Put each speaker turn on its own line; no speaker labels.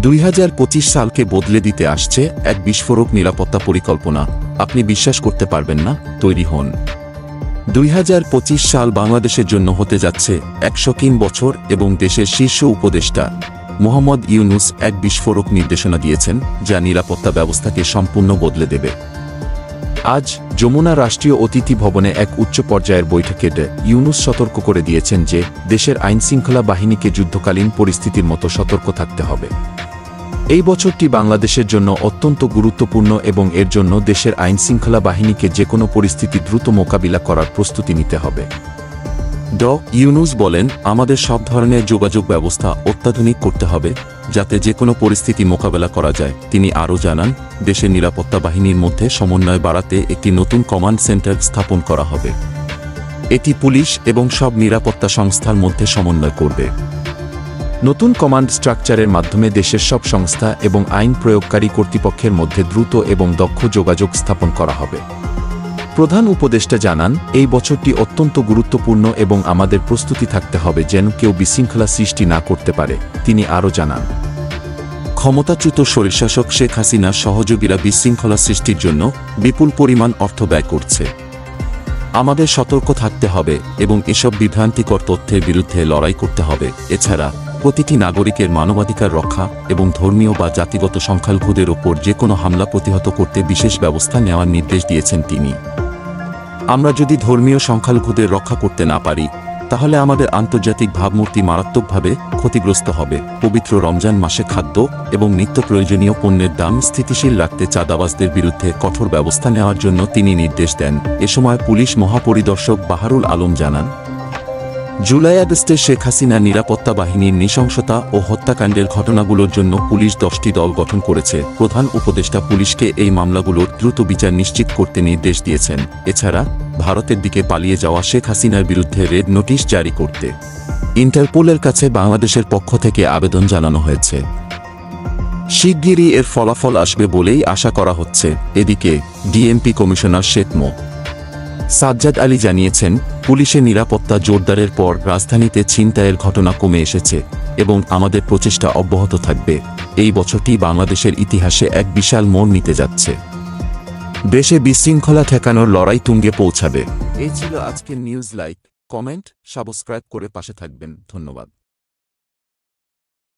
2025 সালকে বদলে দিতে আসছে এক বিস্ফোরক নিরাপত্তা পরিকল্পনা। আপনি বিশ্বাস করতে পারবেন না, তৈরি হন। 2025 সাল বাংলাদেশের জন্য হতে যাচ্ছে 103 বছর এবং দেশের শীর্ষ উপদেষ্টা মোহাম্মদ ইউনূস এক বিস্ফোরক নির্দেশনা দিয়েছেন, যা নিরাপত্তা ব্যবস্থাকে সম্পূর্ণ বদলে দেবে। আজ যমুনা রাষ্ট্রীয় অতিথি ভবনে এক উচ্চ পর্যায়ের বৈঠকে ইউনূস সতর্ক করে দিয়েছেন যে দেশের আইনশৃঙ্খলা বাহিনীকে যুদ্ধকালীন পরিস্থিতির মতো সতর্ক থাকতে হবে। এই বছরটি বাংলাদেশের জন্য অত্যন্ত গুরুত্বপূর্ণ এবং এর জন্য দেশের আইনশৃঙ্খলা বাহিনীকে যে কোনো পরিস্থিতি দ্রুত মোকাবিলা করার প্রস্তুতি নিতে হবে। ইউনূস বলেন, আমাদের সব ধরনের যোগাযোগ ব্যবস্থা অত্যাধুনিক করতে হবে যাতে যে কোনো পরিস্থিতি মোকাবেলা করা যায়। তিনি আরও জানান, দেশের নিরাপত্তা বাহিনীর মধ্যে সমন্বয় বাড়াতে একটি নতুন কমান্ড সেন্টার স্থাপন করা হবে। এটি পুলিশ এবং সব নিরাপত্তা সংস্থার মধ্যে সমন্বয় করবে। নতুন কমান্ড স্ট্রাকচারের মাধ্যমে দেশের সব সংস্থা এবং আইন প্রয়োগকারী কর্তৃপক্ষের মধ্যে দ্রুত এবং দক্ষ যোগাযোগ স্থাপন করা হবে। প্রধান উপদেষ্টা জানান, এই বছরটি অত্যন্ত গুরুত্বপূর্ণ এবং আমাদের প্রস্তুতি থাকতে হবে যেন কেউ বিশৃঙ্খলা সৃষ্টি না করতে পারে। তিনি আরও জানান, ক্ষমতাচ্যুত স্বৈরশাসক শেখ হাসিনার সহযোগীরা বিশৃঙ্খলা সৃষ্টির জন্য বিপুল পরিমাণ অর্থ ব্যয় করছে। আমাদের সতর্ক থাকতে হবে এবং এসব বিভ্রান্তিকর তথ্যের বিরুদ্ধে লড়াই করতে হবে। এছাড়া প্রতিটি নাগরিকের মানবাধিকার রক্ষা এবং ধর্মীয় বা জাতিগত সংখ্যালঘুদের ওপর যে কোনো হামলা প্রতিহত করতে বিশেষ ব্যবস্থা নেওয়ার নির্দেশ দিয়েছেন তিনি। আমরা যদি ধর্মীয় সংখ্যালঘুদের রক্ষা করতে না পারি তাহলে আমাদের আন্তর্জাতিক ভাবমূর্তি মারাত্মকভাবে ক্ষতিগ্রস্ত হবে। পবিত্র রমজান মাসে খাদ্য এবং নিত্য প্রয়োজনীয় পণ্যের দাম স্থিতিশীল রাখতে চাঁদাবাজদের বিরুদ্ধে কঠোর ব্যবস্থা নেওয়ার জন্য তিনি নির্দেশ দেন। এ সময় পুলিশ মহাপরিদর্শক বাহারুল আলম জানান, জুলাই আগস্টে শেখ হাসিনা নিরাপত্তা বাহিনীর নৃশংসতা ও হত্যাকাণ্ডের ঘটনাগুলোর জন্য পুলিশ 10টি দল গঠন করেছে। প্রধান উপদেষ্টা পুলিশকে এই মামলাগুলোর দ্রুত বিচার নিশ্চিত করতে নির্দেশ দিয়েছেন। এছাড়া ভারতের দিকে পালিয়ে যাওয়া শেখ হাসিনার বিরুদ্ধে রেড নোটিশ জারি করতে ইন্টারপোলের কাছে বাংলাদেশের পক্ষ থেকে আবেদন জানানো হয়েছে। শিগগিরই এর ফলাফল আসবে বলেই আশা করা হচ্ছে। এদিকে ডিএমপি কমিশনার শেখ মো. সাজ্জাদ আলী জানিয়েছেন, পুলিশের নিরাপত্তা জোরদারের পর রাজধানীতে ছিনতাইয়ের ঘটনা কমে এসেছে এবং আমাদের প্রচেষ্টা অব্যাহত থাকবে। এই বছরটি বাংলাদেশের ইতিহাসে এক বিশাল মোড় নিতে যাচ্ছে। দেশে বিশৃঙ্খলা ঠেকানোর লড়াই তুঙ্গে পৌঁছাবে। এই ছিল আজকের নিউজ। লাইক, কমেন্ট, সাবস্ক্রাইব করে পাশে থাকবেন। ধন্যবাদ।